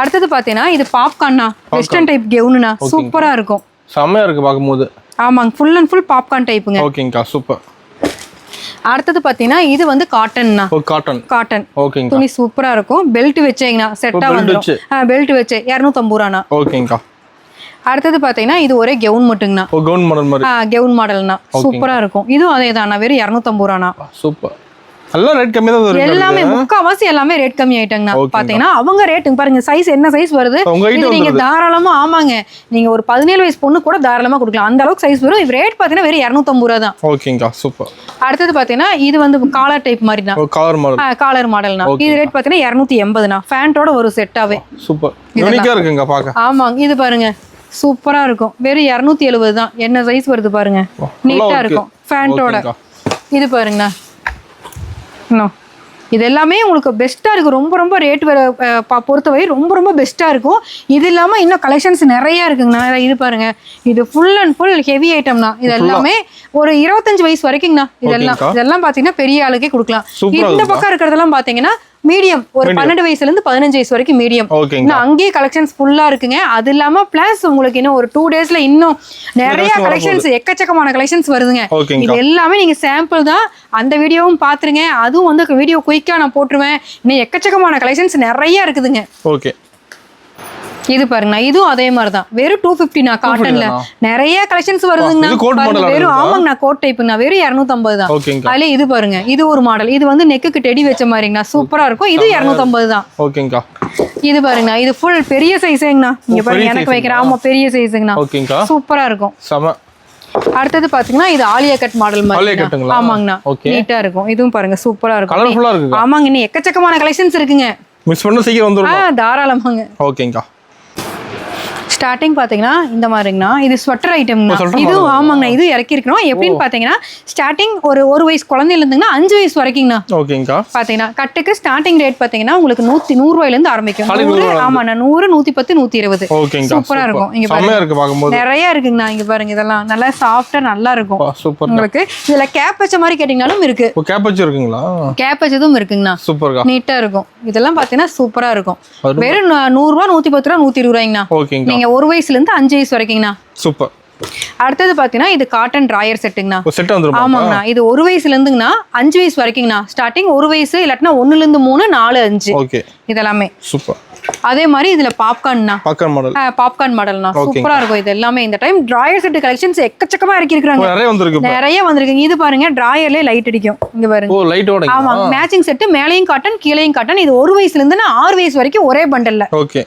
அடுத்தது பாத்தீங்கன்னா இது பாப்கார்ன்னா. Western type கவுனுண்ணா. சூப்பரா இருக்கும். செமையா இருக்கு பாக்கும்போது. ஆமாங்க ஃபுல் அண்ட் ஃபுல் பாப்கார்ன் டைப்புங்க. ஓகேங்கா. சூப்பர். அடுத்தது பாத்தீங்கன்னா இது வந்து காட்டன்னா. காட்டன். ஓகேங்க. துணி சூப்பரா இருக்கும். பெல்ட் வச்சீங்கன்னா செட்டா வந்துரும். பெல்ட் வச்சே 250 ரூபானா. ஓகேங்கா. அடுத்தது பாத்தீங்கன்னா இது ஒரே கவுன் மட்டுங்கண்ணா. கவுன் மாடல் மாதிரி. கவுன் மாடல்னா சூப்பரா இருக்கும். இதுவும் அதேதானா வெறும் 250 ரூபானா. சூப்பர். எல்லாம் ரேட் கம்மி தான் வருது. எல்லாமே முக்காவாசி எல்லாமே ரேட் கம்மி ஆயிட்டாங்கண்ணா. பாத்தீங்கன்னா அவங்க ரேட் பாருங்க சைஸ் என்ன சைஸ் வருது. நீங்க தாராளமா ஆமாங்க நீங்க ஒரு 17 வயசு பொண்ணு கூட தாராளமா கொடுக்கலாம். அந்த அளவுக்கு சைஸ் வரும். ரேட் பாத்தீங்கன்னா வெறும் 250 ரூபா தான். ஓகேங்கா. சூப்பர். அடுத்தது பாத்தீங்கன்னா இது வந்து காலர் டைப் மாதிரி தான். காலர் மாடல்னா. இது ரேட் பாத்தீங்கன்னா 280னா. ஃபேண்டோட ஒரு செட்டாவே. சூப்பர். யூனிக்கா இருக்குங்க பாக்க. ஆமாங்க இது பாருங்க சூப்பரா இருக்கும். வெறும் 270 தான். என்ன சைஸ் வருது பாருங்க. நீட்டா இருக்கும் ஃபேண்டோட. இது பாருங்கண்ணா. இது எல்லாமே உங்களுக்கு பெஸ்ட்டாக இருக்கும். ரொம்ப ரேட் பொறுத்தவரை ரொம்ப பெஸ்ட்டாக இருக்கும். இது இல்லாமல் இன்னும் கலெக்ஷன்ஸ் நிறையா இருக்குங்கண்ணா. இது பாருங்க இது ஃபுல் அண்ட் ஃபுல் ஹெவி ஐட்டம்னா. இது எல்லாமே ஒரு 25 வயசு வரைக்குங்கண்ணா. இதெல்லாம் பார்த்தீங்கன்னா பெரிய ஆளுக்கே கொடுக்கலாம். இந்த பக்கம் இருக்கிறதெல்லாம் பார்த்தீங்கன்னா மீடியம் ஒரு 12 வயசுல இருந்து 15 வயசு வரைக்கும் மீடியம். அங்கேயே கலெக்ஷன்ஸ் ஃபுல்லா இருக்குங்க. அது இல்லாம பிளஸ் உங்களுக்கு இன்னும் ஒரு 2 டேஸ்ல இன்னும் நிறைய கலெக்ஷன்ஸ் எக்கச்சக்கமான கலெக்ஷன்ஸ் வருதுங்க. இது எல்லாமே நீங்க சாம்பிள் தான். அந்த வீடியோவும் பாத்துருங்க. அதுவும் வந்து வீடியோ குயிக்கா நான் போட்டுருவேன். இன்னும் எக்கச்சக்கமான கலெக்ஷன்ஸ் நிறைய இருக்குதுங்க. ஓகே. இது பாருங்க இதுவும் அதே மாதிரி தான். வெறும் 250 காட்டன்ல நிறைய கலெக்ஷன்ஸ் வருதுங்கண்ணா. வெறும் ஆமாங்கண்ணா கோட் டைப்புங்கண்ணா. வெறும் 250 தான். அதுல இது பாருங்க இது ஒரு மாடல். இது வந்து நெக்குக்கு டெடி வச்ச மாதிரிங்கண்ணா. சூப்பரா இருக்கும். இது 250 தான். ஓகேங்கா. இது பாருங்கண்ணா இது ஃபுல் பெரிய சைஸுங்கண்ணா. இங்க பாருங்க எனக்கு வைக்கிறேன். ஆமா பெரிய சைஸுங்கண்ணா. சூப்பரா இருக்கும். அடுத்தது பாத்தீங்கன்னா இது ஆலியா கட் மாடல் மாதிரி. ஆமாங்கண்ணா நீட்டா இருக்கும். இதுவும் பாருங்க சூப்பரா இருக்கும். ஆமாங்க இன்னும் எக்கச்சக்கமான கலெக்ஷன்ஸ் இருக்குங்க. மிஸ் பண்ண சீக்கிரம் வந்துரும். தாராளமாங்க. ஓகேங்கா. ஸ்டார்டிங் பாத்தீங்கன்னா இந்த மாதிரிங்கண்ணா. இது ஸ்வெட்டர் ஐட்டம்னா. இது ஆமாங்கண்ணா இது இறக்கி இருக்கிறோம். எப்படின்னு பாத்தீங்கன்னா ஸ்டார்டிங் ஒரு வயசு குழந்தையில இருந்துங்கன்னா 5 வயசு வரைக்கும்ண்ணா. ஓகேங்கா. பாத்தீங்கன்னா கட்டுக்கு ஸ்டார்டிங் ரேட் பாத்தீங்கன்னா உங்களுக்கு 100 ரூபாயில இருந்து ஆரம்பிக்கும். 100 ஆமாண்ணா 100 110 120. சூப்பரா இருக்கும். இங்க பாருங்க நிறைய இருக்குங்கண்ணா. இங்க பாருங்க இதெல்லாம் நல்லா சாஃப்டா நல்லா இருக்கும். உங்களுக்கு இதுல கேப் வச்ச மாதிரி கேட்டீங்கனாலும் இருக்கு. கேப் வச்சு இருக்குங்களா? கேப் வச்சதும் இருக்குங்கண்ணா. சூப்பரா நீட்டா இருக்கும். இதெல்லாம் பாத்தீங்கன்னா சூப்பரா இருக்கும். வெறும் 100 ரூபா 110 ரூபா 120 ரூபாய்ங்கண்ணா. நீங்க 1 வயசுல இருந்து 5 வயசு வரைக்கும்ண்ணா. சூப்பர். அடுத்தது பாத்தீங்கன்னா இது காட்டன் டிராயர் செட்டுங்கண்ணா. செட் வந்துரும். ஆமாங்கண்ணா. இது 1 வயசுல இருந்துங்கண்ணா 5 வயசு வரைக்குங்கண்ணா. ஸ்டார்டிங் 1 வயசு இல்லாட்டினா 1ல இருந்து 3, 4, 5. ஓகே. இதெல்லாமே சூப்பர். அதே மாதிரி இதுல பாப்கார்ன்னா மாடல். பாப்கார்ன் மாடல்னா சூப்பரா இருக்கும். இது எல்லாமே இந்த டைம் டிராயர் செட் கலெக்ஷன்ஸ் எக்கச்சக்கமா இறக்கிருக்காங்க. நிறைய வந்திருக்கு. இது பாருங்க டிராயர்லயே லைட் அடிக்கும். இங்க பாருங்க. ஓ லைட் ஓடுங்க. ஆமா மேட்சிங் செட் மேலையும் காட்டன் கீழையும் காட்டன். இது 1 வயசுல இருந்து 6 வயசு வரைக்கும் ஒரே பண்டல்ல. ஓகே.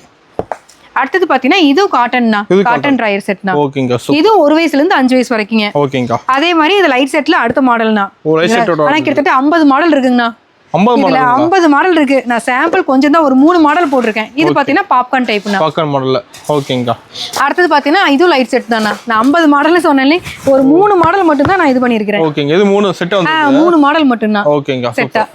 அடுத்தது பாத்தீங்கன்னா இது காட்டன்னா காட்டன் டிராயர் செட்னா. ஓகேங்க. இது 1 வயசுல இருந்து 5 வயசு வரைக்குங்க. ஓகேங்க. அதே மாதிரி இது லைட் செட்ல அடுத்த மாடல்னா. ஓ லைட் செட்டோட. ஆனா கிட்டத்தட்ட 50 மாடல் இருக்குங்கண்ணா. 50 மாடல் இருக்கு. நான் சாம்பிள் கொஞ்சம் தான் ஒரு 3 மாடல் போட்டிருக்கேன். இது பாத்தீங்கன்னா பாப்கார்ன் டைப்னா. பாப்கார்ன் மாடல்ல. ஓகேங்க. அடுத்து பாத்தீங்கன்னா இது லைட் செட் தானா. நான் 50 மாடல்னு சொன்னேனே ஒரு 3 மாடல் மட்டும் தான் நான் இது பண்ணிருக்கேன். ஓகேங்க. இது 3 செட் வந்து 3 மாடல் மட்டும் தான். ஓகேங்க. செட்டா.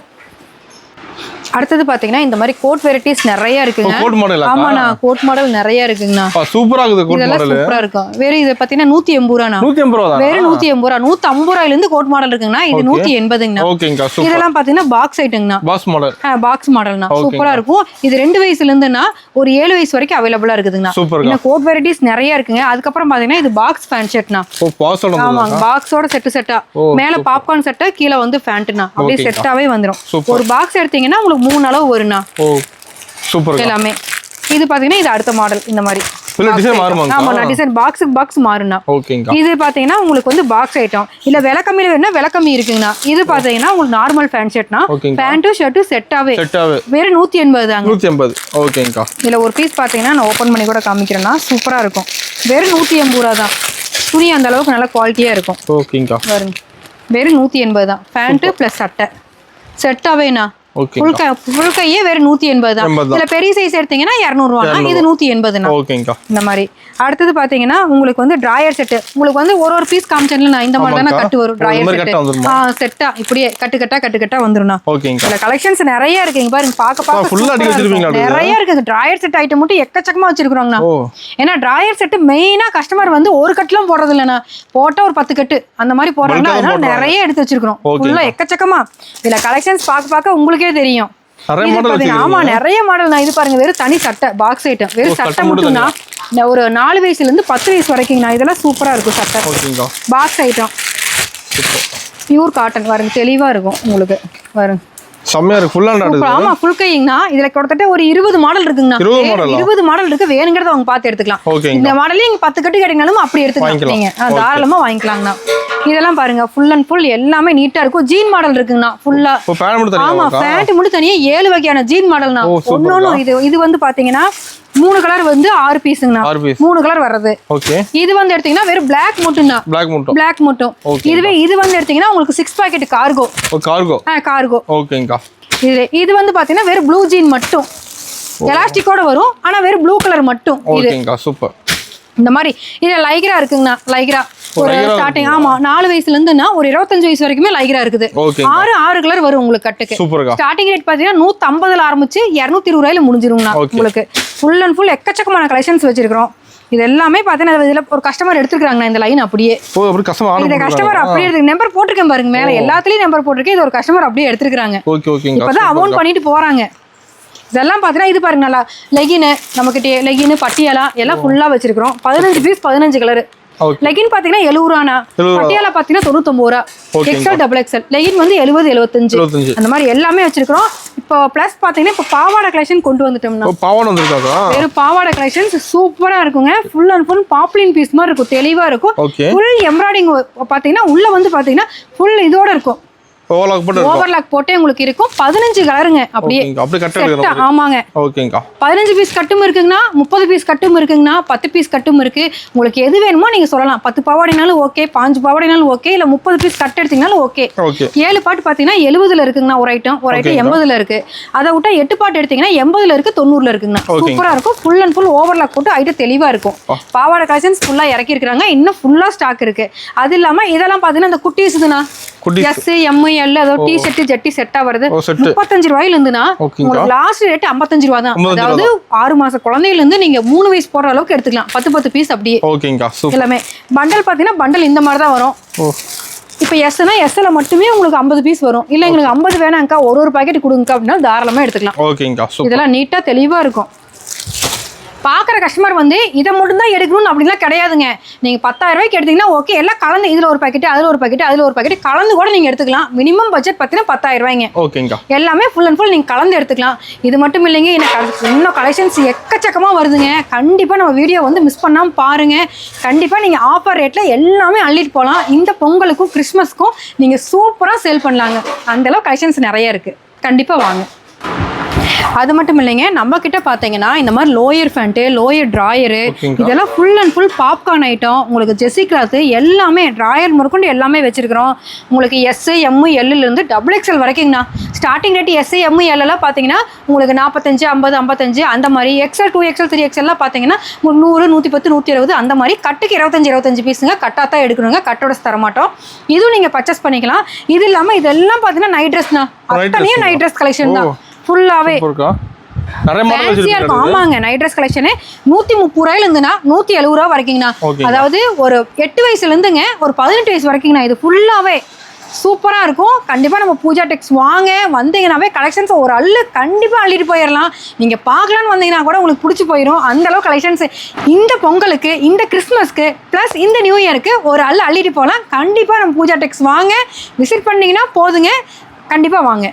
அடுத்தது பாத்தீங்கன்னா இந்த மாதிரி கோட் வெரைட்டிஸ் நிறைய இருக்குங்க. Code model. ஆமாண்ணா கோட் மாடல் நிறைய இருக்குங்கண்ணா. சூப்பரா இருக்குது கோட் மாடல். சூப்பரா இருக்கும். வேற இது பாத்தீங்கன்னா 180 ரூபாண்ணா. 180 ரூபா. வேற 180 ரூபா. 150 ரூபாயில இருந்து கோட் மாடல் இருக்குங்கண்ணா. இது 180ங்கண்ணா. ஓகேங்க. சூப்பர். இதெல்லாம் பாத்தீங்கன்னா பாக்ஸ் ஐட்டம்ங்கண்ணா. Box model. பாக்ஸ் மாடல்னா சூப்பரா இருக்கும். இது 2 வயசுல இருந்துனா ஒரு 7 வயசு வரைக்கும் அவைலபிளா இருக்குதுங்கண்ணா. இந்த கோட் வெரைட்டிஸ் நிறைய இருக்குங்க. அதுக்கு அப்புறம் பாத்தீங்கன்னா இது பாக்ஸ் ஃபேன் செட்னா. ஓ பாக்ஸோட. ஆமாங்க பாக்ஸோட செட்டா. மேல பாப்கார்ன் செட்டா கீழ வந்து ஃபேன்ட்னா. அப்படியே செட்டாவே வந்துரும். ஒரு பாக்ஸ் எடுத்தீங்கன்னா உங்களுக்கு 3 அளவு வரும்னா. ஓ சூப்பர். எல்லாமே இது பாத்தீங்கன்னா இது அடுத்த மாடல் இந்த மாதிரி. இல்ல டிசைன் மாறுமாங்க. ஆமா நான் டிசைன் பாக்ஸ்க்கு பாக்ஸ் மாறுனா. ஓகேங்க. இது பாத்தீங்கன்னா உங்களுக்கு வந்து பாக்ஸ் ஐட்டம். இல்ல விலை கம்மியில வேணும்னா விலை கம்மி இருக்குங்கண்ணா. இது பாத்தீங்கன்னா உங்களுக்கு நார்மல் ஃபேன் ஷர்ட்னா. பேண்ட் ஷர்ட் செட்டாவே வேற 180 தாங்க. 180. ஓகேங்க. இதுல ஒரு பீஸ் பாத்தீங்கன்னா நான் ஓபன் பண்ணி கூட காமிக்கிறேன்னா சூப்பரா இருக்கும். வேற 180 ரூபா தான். துணி அந்த அளவுக்கு நல்ல குவாலிட்டியா இருக்கும். ஓகேங்க. பாருங்க. வேற 180 தான். பேண்ட் பிளஸ் சட்டை செட்டாவேனா. ஃபுல் கையே வேற 180 தான். இதுல பெரிய சைஸ் எடுத்தீங்கன்னா 200 ரூபா. இது 180 தான். ஓகேங்க. இந்த மாதிரி. அடுத்தது பாத்தீங்கன்னா உங்களுக்கு வந்து டிராயர் செட். உங்களுக்கு வந்து ஒரு பீஸ் காமிச்சேன்ல நான் இந்த மாதிரி தான கட்டு வரும் டிராயர் செட். செட்டா இப்படியே கட்டு வந்துரும்னா. ஓகேங்க. இதுல கலெக்ஷன்ஸ் நிறைய இருக்கு. இங்க பாருங்க பார்க்க ஃபுல்லா அடி வச்சிருக்கீங்க. நிறைய இருக்கு. டிராயர் செட் ஐட்டம் மட்டும் எக்கச்சக்கமா வச்சிருக்காங்கண்ணா. ஏன்னா டிராயர் செட் மெயினா கஸ்டமர் வந்து ஒரு கட்டுலாம் போடுறது இல்லைண்ணா. போட்டா ஒரு 10 கட்டு அந்த மாதிரி போடுறாங்க. அதனால நிறைய எடுத்து வச்சிருக்கோம். ஃபுல்லா எக்கச்சக்கமா. இதுல கலெக்ஷன்ஸ் பார்க்க உங்களுக்கே தெரியும். ஆமா நிறைய மாடல். நான் இது பாருங்க வெறும் தனி சட்டை பாக்ஸ் ஐட்டம். வெறும் சட்டை மட்டும்னா ஒரு 4 வயசுல இருந்து 10 வயசு வரைக்கும் நான் இதெல்லாம் சூப்பரா இருக்கும் சட்டை. பாக்ஸ் ஐட்டம் பியூர் காட்டன் பாருங்க தெளிவா இருக்கும் உங்களுக்கு பாருங்க. செம்மையா இருக்கு. ஃபுல்லா நடக்குது. ஆமா ஃபுல் கைங்கனா. இதுல கிட்டத்தட்ட ஒரு 20 மாடல் இருக்குங்கண்ணா. 20 மாடல் இருக்கு. வேணுங்கிறத அவங்க பார்த்து எடுத்துக்கலாம். இந்த மாடல்ல நீங்க 10 கட்டு கேட்டீங்கனாலும் அப்படி எடுத்துக்கலாம். நீங்க தாராளமா வாங்கிக்கலாங்கண்ணா. இதெல்லாம் பாருங்க ஃபுல் அண்ட் ஃபுல் எல்லாமே நீட்டா இருக்கும். ஜீன் மாடல் இருக்குங்கண்ணா ஃபுல்லா. ஆமா பேண்ட் மட்டும் தனியா 7 வகையான ஜீன் மாடல்னா. ஒன்னொன்னு இது வந்து பாத்தீங்கன்னா 3 கலர் வந்து 6 பீஸ்ங்கண்ணா. 3 கலர் வர்றது. இது வந்து எடுத்தீங்கன்னா வெறும் பிளாக் மட்டும் தான். பிளாக் மட்டும். இதுவே இது வந்து எடுத்தீங்கன்னா உங்களுக்கு 6 பாக்கெட் கார்கோ. ஓகேங்க. இது வந்து பாத்தீங்கன்னா வெறும் ப்ளூ ஜீன் மட்டும். எலாஸ்டிக்கோட வரும். ஆனா வெறும் ப்ளூ கலர் மட்டும். ஓகேங்க. சூப்பர். இந்த மாதிரி இது லைக்ரா இருக்குங்கண்ணா. லைக்ரா ஒரு ஸ்டார்டிங் ஆமா 4 வயசுல இருந்துனா ஒரு 25 வயசு வரைக்குமே லைக்ரா இருக்குது. 6 கலர் வரும் உங்களுக்கு கட்டுக்கு. ஸ்டார்டிங் ரேட் பாத்தீங்கன்னா 150ல ஆரம்பிச்சு 220 ரூபாயில முடிஞ்சிருங்கண்ணா உங்களுக்கு. ஃபுல் அண்ட் ஃபுல் எக்கச்சக்கமான கலெக்ஷன்ஸ் வச்சிருக்கோம். இது எல்லாமே பாத்தீங்கன்னா இதுல ஒரு கஸ்டமர் எடுத்துக்கிறாங்க இந்த லைன் அப்படியே. இந்த கஸ்டமர் அப்படியே நம்பர் போட்டிருக்கேன் பாருங்க மேல எல்லாத்துலயும் நம்பர் போட்டிருக்கேன். இது ஒரு கஸ்டமர் அப்படியே எடுத்துக்கிறாங்க. இப்பதான் அமௌண்ட் பண்ணிட்டு போறாங்க. இதெல்லாம் பாத்தீங்கன்னா இது பாருங்க நல்லா லெகின் நமக்கிட்ட லெகின் பட்டியாலா எல்லாம் ஃபுல்லா வச்சிருக்கிறோம். 15 பீஸ் 15 கலர். லெகின் பாத்தீங்கன்னா 70 ரூபானா. பட்டியாலா பாத்தீங்கன்னா 99 ரூபா. எக்ஸ்எல் டபுள் எக்ஸ்எல் லெகின் வந்து 70 75 அந்த மாதிரி எல்லாமே வச்சிருக்கிறோம். இப்போ பிளஸ் பாத்தீங்கன்னா இப்போ பாவாடை கலெக்ஷன் கொண்டு வந்துட்டோம்னா. பாவாடை வந்திருக்காங்க. வேற பாவாடை கலெக்ஷன்ஸ் சூப்பரா இருக்குங்க. Full and full poplin piece மாதிரி இருக்கும். தெளிவா இருக்கும். ஃபுல் எம்ப்ராய்டிங் பாத்தீங்கன்னா உள்ள வந்து பாத்தீங்கன்னா ஃபுல் இதோட இருக்கும். ஓவர்லாக் போட்டே உங்களுக்கு இருக்கும். 15 கலருங்க அப்படியே. ஆமாங்க. 15 பீஸ் கட்டும் இருக்குங்கண்ணா. 30 பீஸ் கட்டும் இருக்குங்கண்ணா. 10 பீஸ் கட்டும் இருக்கு. உங்களுக்கு எது வேணுமோ நீங்க சொல்லலாம். 10 பாவாடைனாலும் ஓகே, 5 பாவாடைனாலும் ஓகே, இல்ல 30 பீஸ் கட் எடுத்தீங்கனாலும் ஓகே. 7 பாட்டு பாத்தீங்கன்னா 70ல இருக்குங்கண்ணா ஒரு ஐட்டம். ஒரு ஐட்டம் 80ல இருக்கு. அதை விட்டா 8 பாட்டு எடுத்தீங்கன்னா 80ல இருக்கு, 90ல இருக்குங்கண்ணா. சூப்பரா இருக்கும். ஃபுல் அண்ட் ஃபுல் ஓவர்லாக் போட்டு ஐட்டம் தெளிவா இருக்கும். பாவாடை கலெக்ஷன்ஸ் ஃபுல்லா இறக்கி இருக்காங்க. இன்னும் ஃபுல்லா ஸ்டாக் இருக்கு. அது இல்லாம இதெல்லாம் பாத்தீங்கன்னா இந்த குட்டீஸ்துனா எஸ் எம் எல் அதோ டி ஷர்ட் ஜட்டி செட்டா வருது. 35 ரூபாயில இருந்துனா உங்களுக்கு லாஸ்ட் ரேட் 55 ரூபா தான். அதாவது 6 மாச குழந்தையில இருந்து நீங்க 3 வயசு போற அளவுக்கு எடுத்துக்கலாம். 10 பீஸ் அப்படியே. எல்லாமே பண்டல் பாத்தீங்கன்னா பண்டல் இந்த மாதிரி தான் வரும். இப்போ எஸ்னா எஸ்ல மட்டுமே உங்களுக்கு 50 பீஸ் வரும். இல்ல உங்களுக்கு 50 வேணாங்கக்கா ஒரு பாக்கெட் கொடுங்கக்கா அப்படின்னா தாராளமா எடுத்துக்கலாம். இதெல்லாம் நீட்டா தெளிவா இருக்கும். பார்க்குற கஸ்டமர் வந்து இதை மட்டும் தான் எடுக்கணும்னு அப்படிலாம் கிடையாதுங்க. நீங்கள் 10,000 ரூபாய்க்கு எடுத்தீங்கன்னா ஓகே, எல்லாம் கலந்து இதில் ஒரு பாக்கெட், அதில் ஒரு பாக்கெட், அதில் ஒரு பாக்கெட் கலந்து கூட நீங்கள் எடுத்துக்கலாம். மினிமம் பட்ஜெட் பார்த்தீங்கன்னா 10,000 ரூபாய்ங்க. ஓகேங்கா. எல்லாமே ஃபுல் அண்ட் ஃபுல் நீங்கள் கலந்து எடுத்துக்கலாம். இது மட்டும் இல்லைங்க, எனக்கு இன்னும் கலெக்ஷன்ஸ் எக்கச்சக்கமாக வருதுங்க. கண்டிப்பாக நம்ம வீடியோ வந்து மிஸ் பண்ணாமல் பாருங்கள். கண்டிப்பாக நீங்கள் ஆஃபர் ரேட்டில் எல்லாமே அள்ளிட்டு போகலாம். இந்த பொங்கலுக்கும் கிறிஸ்மஸ்க்கும் நீங்கள் சூப்பராக சேல் பண்ணலாங்க. அந்தளவு கலெக்ஷன்ஸ் நிறைய இருக்குது. கண்டிப்பாக வாங்க. அது மட்டும் இல்லைங்க, நம்ம கிட்ட பார்த்தீங்கன்னா இந்த மாதிரி லோயர் ஃபேண்ட்டு, லோயர் ட்ராயரு, இதெல்லாம் full and full popcorn item. உங்களுக்கு ஜெர்சி கிளாத்து எல்லாமே, ட்ராயர் முதற்கொண்டு எல்லாமே வச்சிருக்கிறோம். உங்களுக்கு எஸ், எம், எல்லுலேருந்து XXL வரைக்குங்கண்ணா. ஸ்டார்டிங் ரேட் எஸ், எம், எல்லாம் பார்த்தீங்கன்னா உங்களுக்கு 45, 50, 55 அந்த மாதிரி. XL, 2XL, 3XLலாம் பார்த்தீங்கன்னா 100, 110, 120 அந்த மாதிரி. கட்டுக்கு 25 பீஸுங்க. கட்டாக தான் எடுக்கணுங்க, கட்டோட தரமாட்டோம். இதுவும் நீங்கள் பர்ச்சேஸ் பண்ணிக்கலாம். இது இல்லாமல் இதெல்லாம் பார்த்தீங்கன்னா நைட் ட்ரெஸ்ண்ணா. அத்தனையும் நைட் ட்ரெஸ் கலெக்ஷன் தான் ஃபுல்லாவே. ஃபேன்சியா இருக்கும். ஆமாங்க, நைட் ட்ரெஸ் கலெக்ஷனு 130 ரூபாயில இருந்துன்னா 170 ரூபா வரைக்குங்கண்ணா. அதாவது ஒரு 8 வயசுல இருந்துங்க ஒரு 18 வயசு வரைக்குங்கண்ணா. இது ஃபுல்லாவே சூப்பராக இருக்கும். கண்டிப்பாக நம்ம பூஜா டெக்ஸ் வாங்க. வந்தீங்கன்னாவே கலெக்ஷன்ஸ் ஒரு அள்ளு கண்டிப்பாக அள்ளிட்டு போயிடலாம். நீங்கள் பார்க்கலான்னு வந்தீங்கன்னா கூட உங்களுக்கு பிடிச்சி போயிடும். அந்தளவு கலெக்ஷன்ஸ் இந்த பொங்கலுக்கு, இந்த கிறிஸ்மஸ்க்கு, ப்ளஸ் இந்த நியூ இயருக்கு ஒரு அள்ளு அள்ளிட்டு போகலாம். கண்டிப்பாக நம்ம பூஜா டெக்ஸ் வாங்க. விசிட் பண்ணிங்கன்னா போதுங்க. கண்டிப்பாக வாங்க.